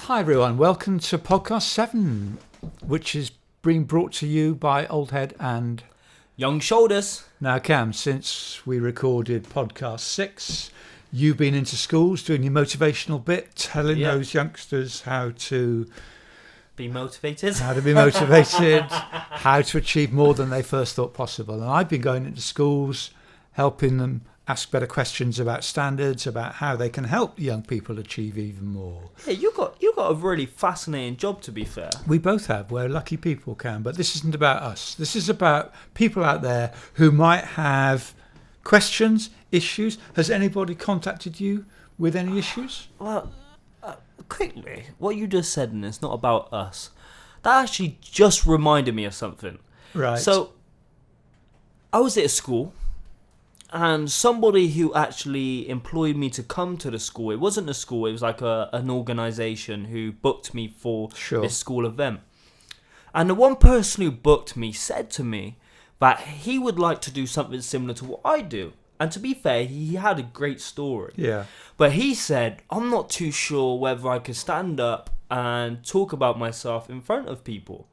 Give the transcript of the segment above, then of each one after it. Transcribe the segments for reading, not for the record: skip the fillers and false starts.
Hi everyone, welcome to podcast 7, which is being brought to you by Old Head and Young Shoulders. Now Cam. Since we recorded podcast 6, you've been into schools doing your motivational bit, telling those youngsters how to be motivated, how to achieve more than they first thought possible. And I've been going into schools, helping them ask better questions about standards, about how they can help young people achieve even more. Yeah, you got a really fascinating job, to be fair. We both have. We're lucky people, Cam, but this isn't about us. This is about people out there who might have questions, issues. Has anybody contacted you with any issues? Well, quickly, what you just said, and it's not about us, that actually just reminded me of something. Right. So, I was at a school, and somebody who actually employed me to come to the school, it wasn't a school, it was like an organisation who booked me for this school event. And the one person who booked me said to me that he would like to do something similar to what I do. And to be fair, he had a great story. Yeah. But he said, I'm not too sure whether I could stand up and talk about myself in front of people.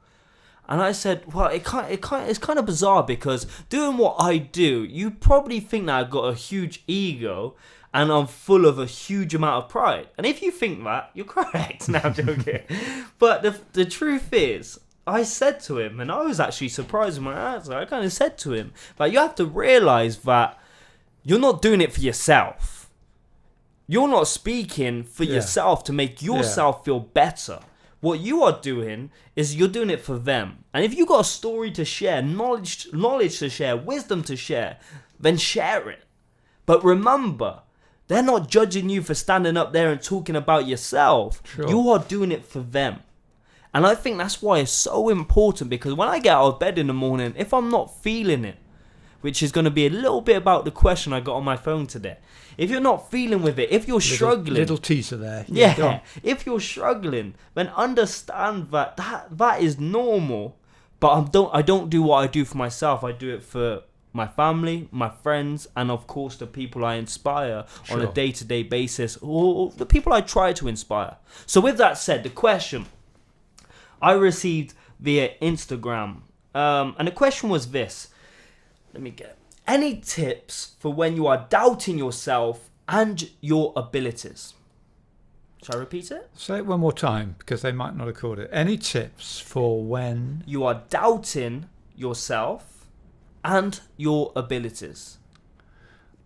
And I said, well, it's kind of bizarre because doing what I do, you probably think that I've got a huge ego and I'm full of a huge amount of pride. And if you think that, you're correct. Now I'm joking. But the truth is, I said to him, and I was actually surprised with my answer, I kind of said to him, but you have to realise that you're not doing it for yourself. You're not speaking for yourself to make yourself feel better. What you are doing is you're doing it for them. And if you've got a story to share, knowledge to share, wisdom to share, then share it. But remember, they're not judging you for standing up there and talking about yourself. Sure. You are doing it for them. And I think that's why it's so important, because when I get out of bed in the morning, if I'm not feeling it, which is going to be a little bit about the question I got on my phone today. If you're not feeling with it, if you're struggling... Little teaser there. Yeah, if you're struggling, then understand that is normal. But I don't do what I do for myself. I do it for my family, my friends, and of course the people I inspire on a day-to-day basis, or the people I try to inspire. So with that said, the question I received via Instagram, and the question was this. Let me get it. Any tips for when you are doubting yourself and your abilities? Shall I repeat it? Say it one more time, because they might not have caught it. Any tips for when you are doubting yourself and your abilities?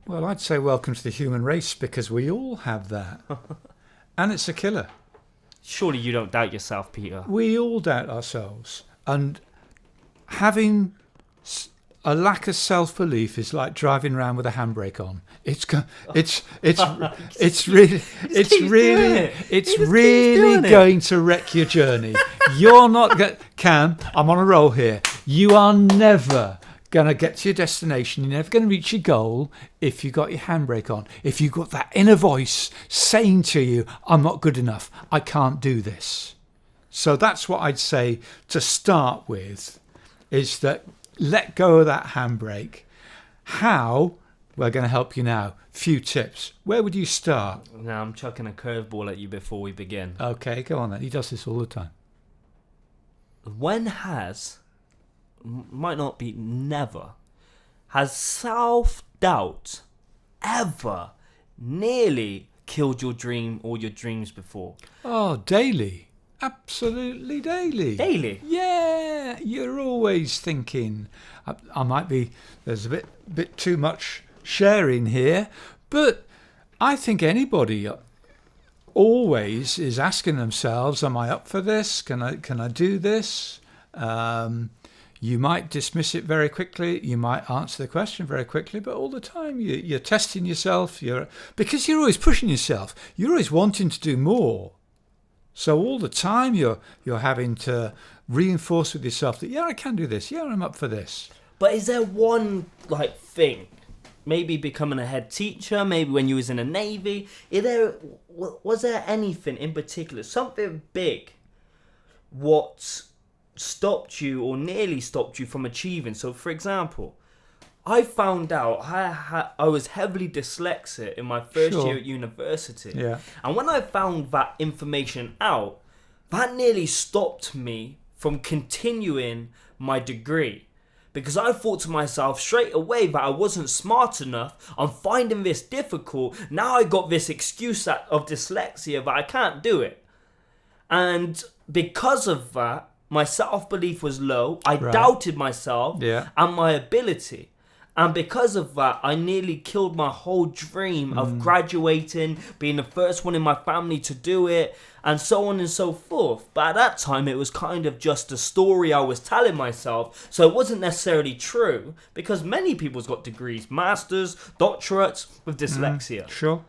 Well, I'd say welcome to the human race, because we all have that. And it's a killer. Surely you don't doubt yourself, Peter. We all doubt ourselves. And having a lack of self-belief is like driving around with a handbrake on. It's really going to wreck your journey. You're not Cam, I'm on a roll here. You are never going to get to your destination. You're never going to reach your goal if you got your handbrake on. If you've got that inner voice saying to you, I'm not good enough, I can't do this. So that's what I'd say to start with, is that let go of that handbrake. How? We're going to help you now. Few tips. Where would you start? Now I'm chucking a curveball at you before we begin. Okay, go on then. He does this all the time. When might not be never, has self-doubt ever nearly killed your dream or your dreams before? Oh, daily. Absolutely daily. Daily? Yeah, you're always thinking, there's a bit too much sharing here, but I think anybody always is asking themselves, am I up for this? Can I do this? You might dismiss it very quickly. You might answer the question very quickly, but all the time you're testing yourself. Because you're always pushing yourself. You're always wanting to do more. So all the time you're having to reinforce with yourself that, I can do this. Yeah, I'm up for this. But is there one thing? Maybe becoming a head teacher, maybe when you was in the Navy. Was there anything in particular, something big, what stopped you or nearly stopped you from achieving? So for example, I found out I was heavily dyslexic in my first Sure. year at university. Yeah. And when I found that information out, that nearly stopped me from continuing my degree. Because I thought to myself straight away that I wasn't smart enough. I'm finding this difficult. Now I got this excuse of dyslexia that I can't do it. And because of that, my self-belief was low. I Right. doubted myself Yeah. and my ability. And because of that, I nearly killed my whole dream of graduating, being the first one in my family to do it, and so on and so forth. But at that time, it was kind of just a story I was telling myself. So it wasn't necessarily true, because many people's got degrees, masters, doctorates with dyslexia. Sure.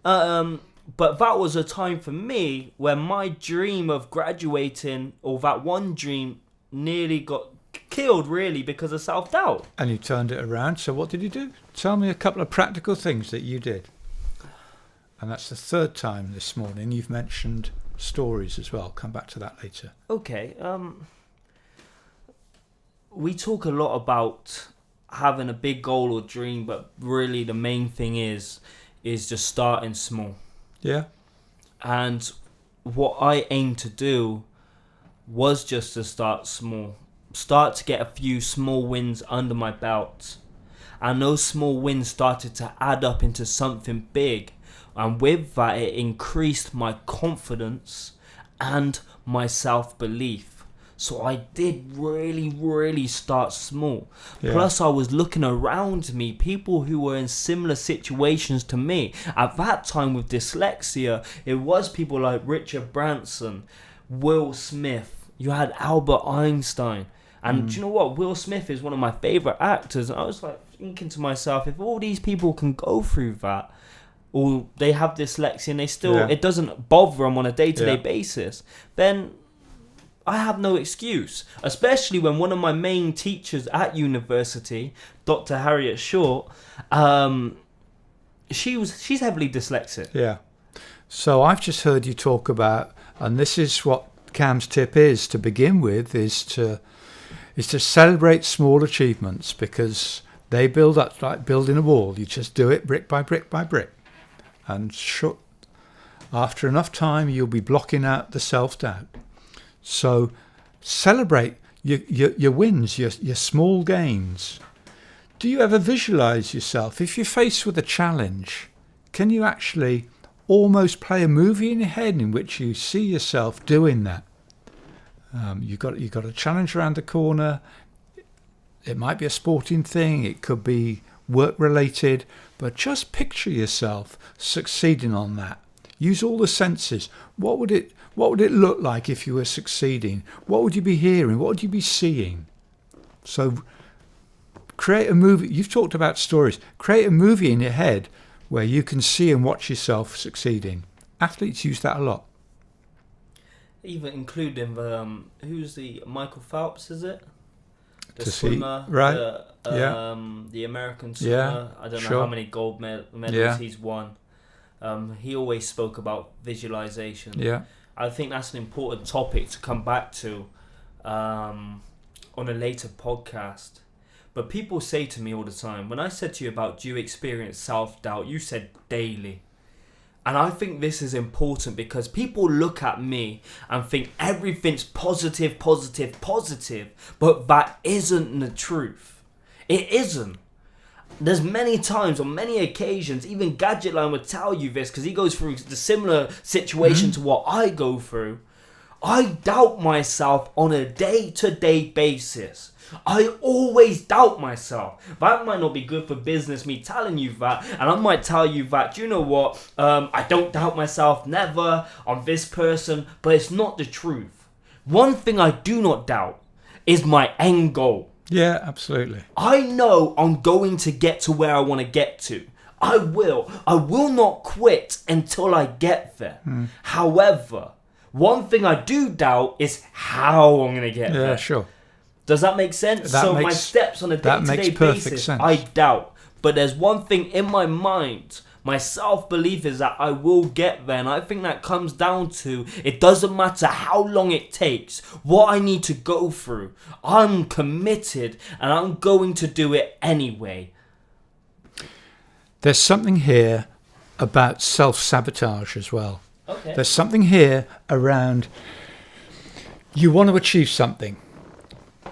But that was a time for me where my dream of graduating, or that one dream, nearly got killed, really, because of self-doubt. And you turned it around. So what did you do? Tell me a couple of practical things that you did. And that's the third time this morning you've mentioned stories as well. Come back to that later. Okay, we talk a lot about having a big goal or dream, but really the main thing is just starting small. Yeah. And what I aimed to do was just to start small. Start to get a few small wins under my belt. And those small wins started to add up into something big. And with that, it increased my confidence and my self-belief. So I did really, really start small. Yeah. Plus, I was looking around me, people who were in similar situations to me. At that time with dyslexia, it was people like Richard Branson, Will Smith. You had Albert Einstein. And do you know what? Will Smith is one of my favourite actors. And I was like thinking to myself, if all these people can go through that, or they have dyslexia and they still, it doesn't bother them on a day-to-day basis, then I have no excuse. Especially when one of my main teachers at university, Dr. Harriet Short, she's heavily dyslexic. Yeah. So I've just heard you talk about, and this is what Cam's tip is to begin with, is to celebrate small achievements, because they build up like building a wall. You just do it brick by brick by brick. And after enough time, you'll be blocking out the self-doubt. So celebrate your wins, your small gains. Do you ever visualize yourself? If you're faced with a challenge, can you actually almost play a movie in your head in which you see yourself doing that? You've got a challenge around the corner. It might be a sporting thing. It could be work-related. But just picture yourself succeeding on that. Use all the senses. What would it look like if you were succeeding? What would you be hearing? What would you be seeing? So create a movie. You've talked about stories. Create a movie in your head where you can see and watch yourself succeeding. Athletes use that a lot. Even including who's the Michael Phelps, is it? The To swimmer, see, right? The American swimmer. Yeah, I don't know sure. how many gold medals he's won. He always spoke about visualization. Yeah. I think that's an important topic to come back to on a later podcast. But people say to me all the time, when I said to you about, do you experience self-doubt, you said daily. And I think this is important because people look at me and think everything's positive, positive, positive. But that isn't the truth. It isn't. There's many times, on many occasions, even Gadgetline would tell you this because he goes through the similar situation to what I go through. I doubt myself on a day-to-day basis. I always doubt myself. That might not be good for business, me telling you that. And I might tell you that, you know what, I don't doubt myself, never, I'm this person. But it's not the truth. One thing I do not doubt is my end goal. Yeah, absolutely. I know I'm going to get to where I want to get to. I will not quit until I get there. However, one thing I do doubt is how I'm going to get there. Yeah, sure. Does that make sense? My steps on a day-to-day basis, I doubt. But there's one thing in my mind. My self-belief is that I will get there, and I think that comes down to it doesn't matter how long it takes, what I need to go through. I'm committed and I'm going to do it anyway. There's something here about self-sabotage as well. Okay. There's something here around you want to achieve something,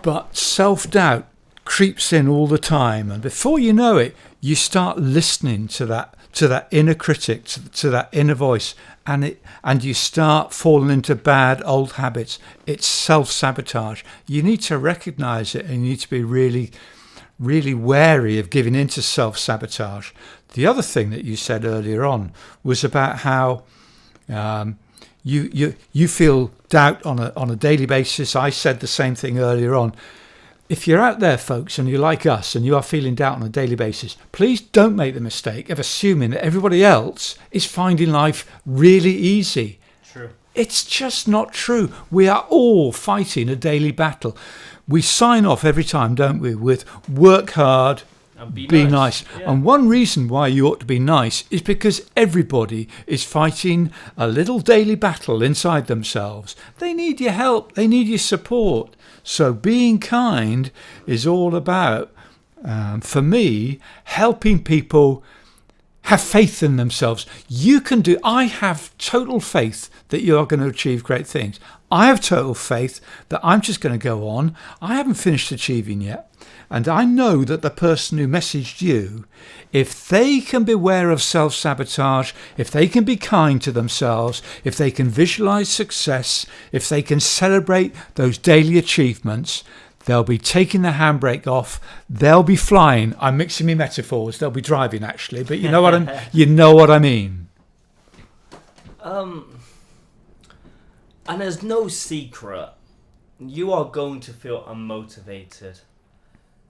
but self-doubt creeps in all the time, and before you know it, you start listening to that inner critic, to that inner voice, and you start falling into bad old habits. It's self-sabotage. You need to recognize it, and you need to be really, really wary of giving into self-sabotage. The other thing that you said earlier on was about how you feel doubt on a daily basis. I said the same thing earlier on. If you're out there, folks, and you're like us and you are feeling doubt on a daily basis, please don't make the mistake of assuming that everybody else is finding life really easy. True. It's just not true. We are all fighting a daily battle. We sign off every time, don't we, with work hard, And be nice. Yeah. And one reason why you ought to be nice is because everybody is fighting a little daily battle inside themselves. They need your help. They need your support. So being kind is all about, for me, helping people have faith in themselves. I have total faith that you are going to achieve great things. I have total faith that I'm just going to go on. I haven't finished achieving yet. And I know that the person who messaged you, if they can beware of self-sabotage, if they can be kind to themselves, if they can visualize success, if they can celebrate those daily achievements, they'll be taking the handbrake off. They'll be flying. I'm mixing my metaphors. They'll be driving, actually, but you know what I mean. And there's no secret. You are going to feel unmotivated.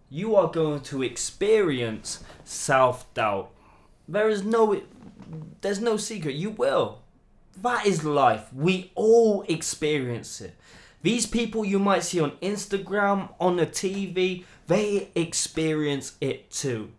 You are going to experience self-doubt. There's no secret. You will. That is life. We all experience it. These people you might see on Instagram, on the TV, they experience it too.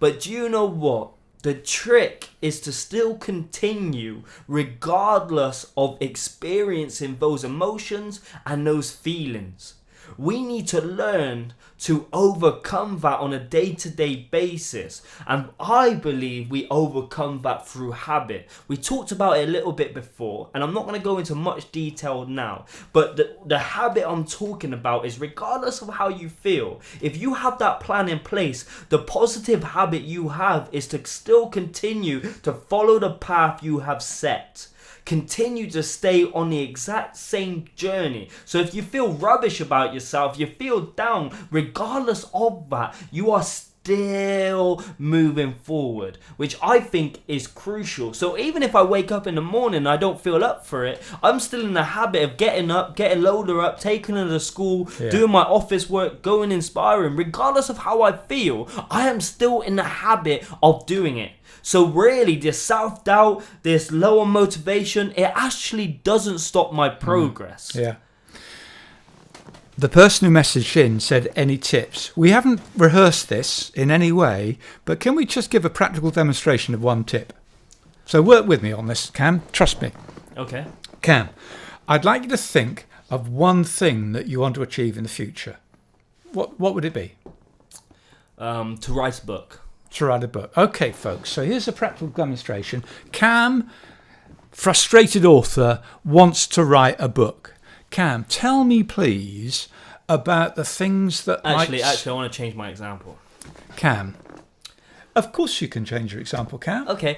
But do you know what? The trick is to still continue regardless of experiencing those emotions and those feelings. We need to learn to overcome that on a day-to-day basis. And I believe we overcome that through habit. We talked about it a little bit before, and I'm not going to go into much detail now. But the habit I'm talking about is regardless of how you feel, if you have that plan in place, the positive habit you have is to still continue to follow the path you have set. Continue to stay on the exact same journey. So if you feel rubbish about yourself, you feel down, regardless of that, you are still moving forward, which I think is crucial. So even if I wake up in the morning and I don't feel up for it, I'm still in the habit of getting up, getting Lola up, taking her to school, doing my office work, going inspiring. Regardless of how I feel, I am still in the habit of doing it. So really, this self-doubt, this lower motivation, it actually doesn't stop my progress. Yeah. The person who messaged in said, any tips? We haven't rehearsed this in any way, but can we just give a practical demonstration of one tip? So work with me on this, Cam. Trust me. Okay. Cam, I'd like you to think of one thing that you want to achieve in the future. What would it be? To write a book. To write a book. Okay, folks, so here's a practical demonstration. Cam, frustrated author, wants to write a book. Cam, tell me, please, about the things that Actually, I want to change my example. Cam, of course you can change your example, Cam. Okay.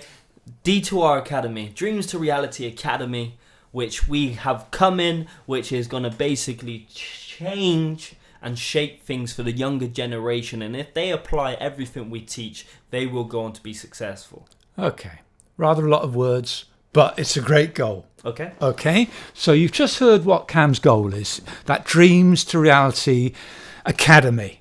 D2R Academy, Dreams to Reality Academy, which we have come in, which is going to basically change and shape things for the younger generation. And if they apply everything we teach, they will go on to be successful. Okay. Rather a lot of words, but it's a great goal. Okay. Okay. So you've just heard what Cam's goal is. That Dreams to Reality Academy.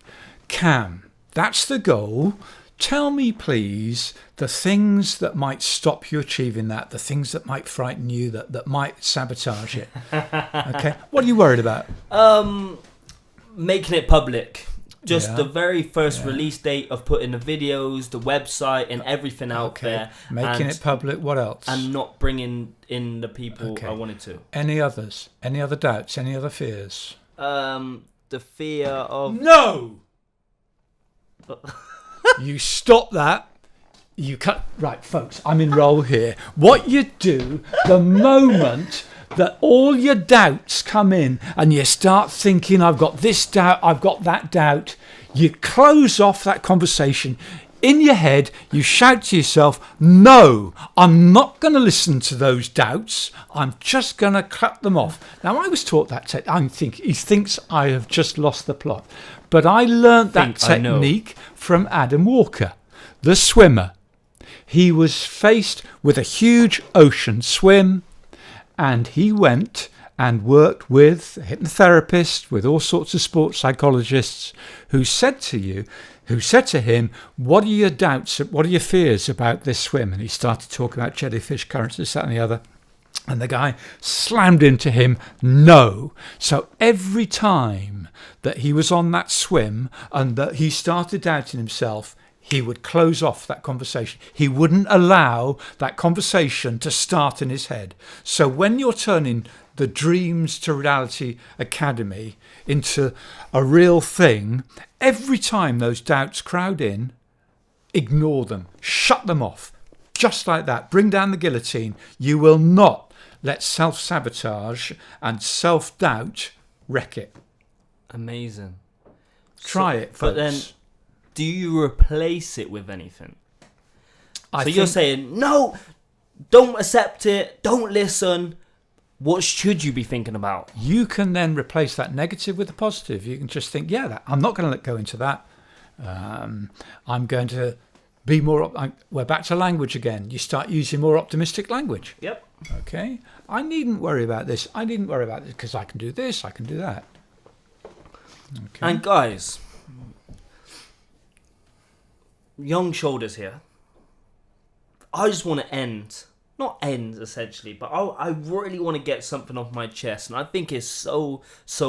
Cam, that's the goal. Tell me, please, the things that might stop you achieving that, the things that might frighten you, that might sabotage it. Okay. What are you worried about? Making it public. Just the very first release date of putting the videos, the website, and everything out there. Making it public. What else? And not bringing in the people I wanted to. Any others? Any other doubts? Any other fears? The fear of... No! You stop that. You cut. Right, folks, I'm in roll here. What you do the moment that all your doubts come in and you start thinking, I've got this doubt, I've got that doubt, you close off that conversation. In your head, you shout to yourself, no, I'm not going to listen to those doubts. I'm just going to cut them off. Now, I was taught that he thinks I have just lost the plot. But I learnt that technique from Adam Walker, the swimmer. He was faced with a huge ocean swim, and he went and worked with a hypnotherapist, with all sorts of sports psychologists, who said to him, what are your doubts, what are your fears about this swim? And he started talking about jellyfish, currents, this, that and the other. And the guy slammed into him, no. So every time that he was on that swim and that he started doubting himself, he would close off that conversation. He wouldn't allow that conversation to start in his head. So when you're turning the Dreams to Reality Academy into a real thing, every time those doubts crowd in, ignore them, shut them off. Just like that, bring down the guillotine. You will not let self-sabotage and self-doubt wreck it. Amazing. Try it, folks. But then, do you replace it with anything? You're saying, no, don't accept it, don't listen. What should you be thinking about? You can then replace that negative with a positive. You can just think, I'm not going to go into that. I'm going to be more... we're back to language again. You start using more optimistic language. Yep. Okay. I needn't worry about this. I needn't worry about this because I can do this, I can do that. Okay. And guys, young shoulders here. I just want to not end essentially, but I really want to get something off my chest, and I think it's so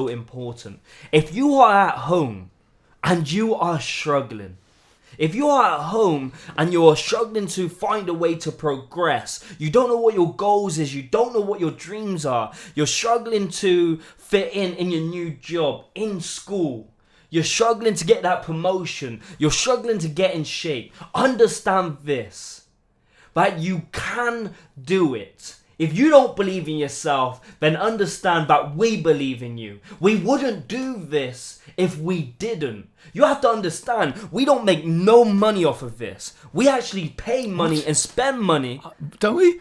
important. If you are at home and you are struggling, if you are at home and you're struggling to find a way to progress, you don't know what your goals is, you don't know what your dreams are, you're struggling to fit in your new job, in school, you're struggling to get that promotion, you're struggling to get in shape, understand this, that you can do it. If you don't believe in yourself, then understand that we believe in you. We wouldn't do this if we didn't. You have to understand, we don't make no money off of this. We actually pay money and spend money. Don't we?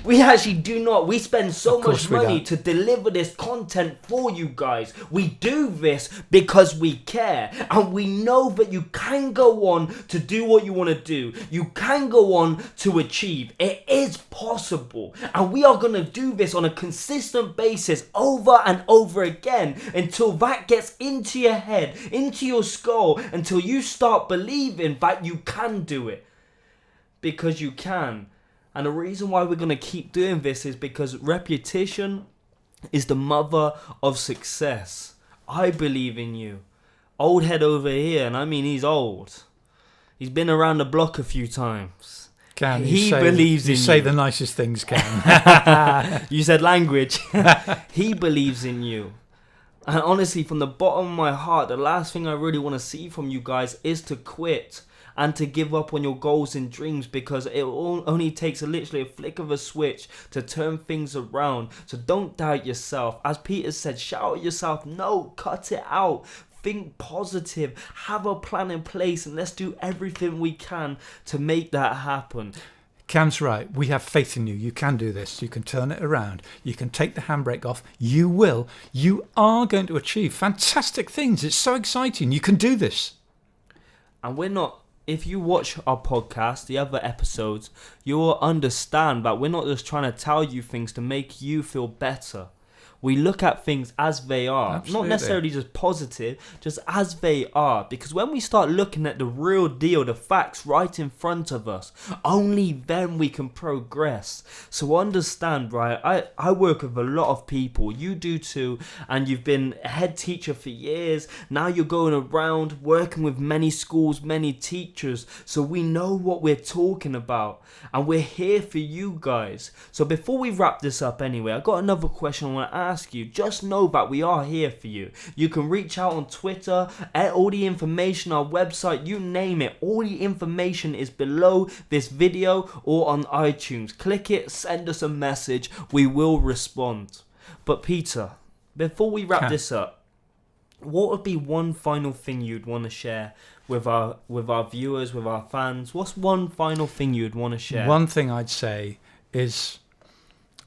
We actually do not. We spend so much money to deliver this content for you guys. We do this because we care. And we know that you can go on to do what you want to do. You can go on to achieve. It is possible. And we are going to do this on a consistent basis over and over again until that gets into your head, into your skull, until you start believing that you can do it. Because you can. And the reason why we're going to keep doing this is because repetition is the mother of success. I believe in you. Old head over here, and I mean he's old. He's been around the block a few times. He believes in you. You say the nicest things, Cam. You said language. He believes in you. And honestly, from the bottom of my heart, the last thing I really want to see from you guys is to quit. And to give up on your goals and dreams, because it only takes literally a flick of a switch to turn things around. So don't doubt yourself. As Peter said, shout at yourself. No, cut it out. Think positive. Have a plan in place, and let's do everything we can to make that happen. Cam's right. We have faith in you. You can do this. You can turn it around. You can take the handbrake off. You will. You are going to achieve fantastic things. It's so exciting. You can do this. And we're not... If you watch our podcast, the other episodes, you will understand that we're not just trying to tell you things to make you feel better. We look at things as they are, Absolutely. not necessarily just positive, just as they are. Because when we start looking at the real deal, the facts right in front of us, only then we can progress. So understand, right? I work with a lot of people. You do too. And you've been a head teacher for years. Now you're going around working with many schools, many teachers. So we know what we're talking about. And we're here for you guys. So before we wrap this up anyway, I got another question I want to ask you. Just know that we are here for you. You can reach out on Twitter, all the information, our website, you name it. All the information is below this video or on iTunes. Click it, send us a message. We will respond. But Peter, before we wrap this up, what would be one final thing you'd want to share with our viewers, with our fans? What's one final thing you'd want to share? One thing I'd say is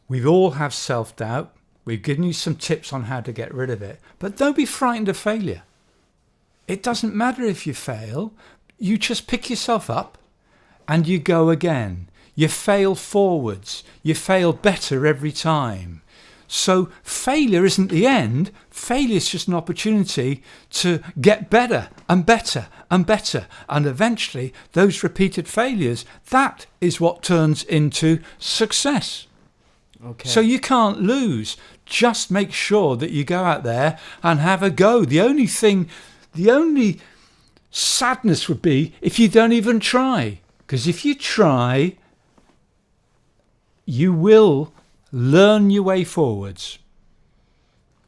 we all have self-doubt. We've given you some tips on how to get rid of it. But don't be frightened of failure. It doesn't matter if you fail. You just pick yourself up and you go again. You fail forwards. You fail better every time. So failure isn't the end. Failure is just an opportunity to get better and better and better. And eventually, those repeated failures, that is what turns into success. Okay. So you can't lose. Just make sure that you go out there and have a go. The only sadness would be if you don't even try. Because if you try, you will learn your way forwards.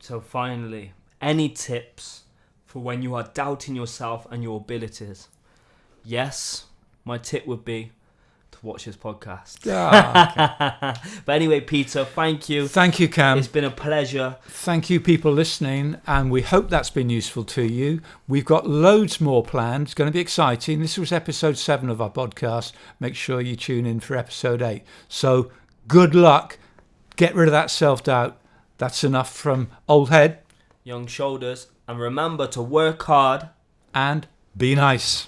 So finally, any tips for when you are doubting yourself and your abilities? Yes, my tip would be to watch this podcast. Okay. But anyway, Peter, thank you. Thank you, Cam. It's been a pleasure. Thank you, people listening, and we hope that's been useful to you. We've got loads more planned. It's going to be exciting. This was episode 7 of our podcast. Make sure you tune in for episode 8. So good luck. Get rid of that self-doubt. That's enough from Old Head. Young shoulders. And remember to work hard. And be nice.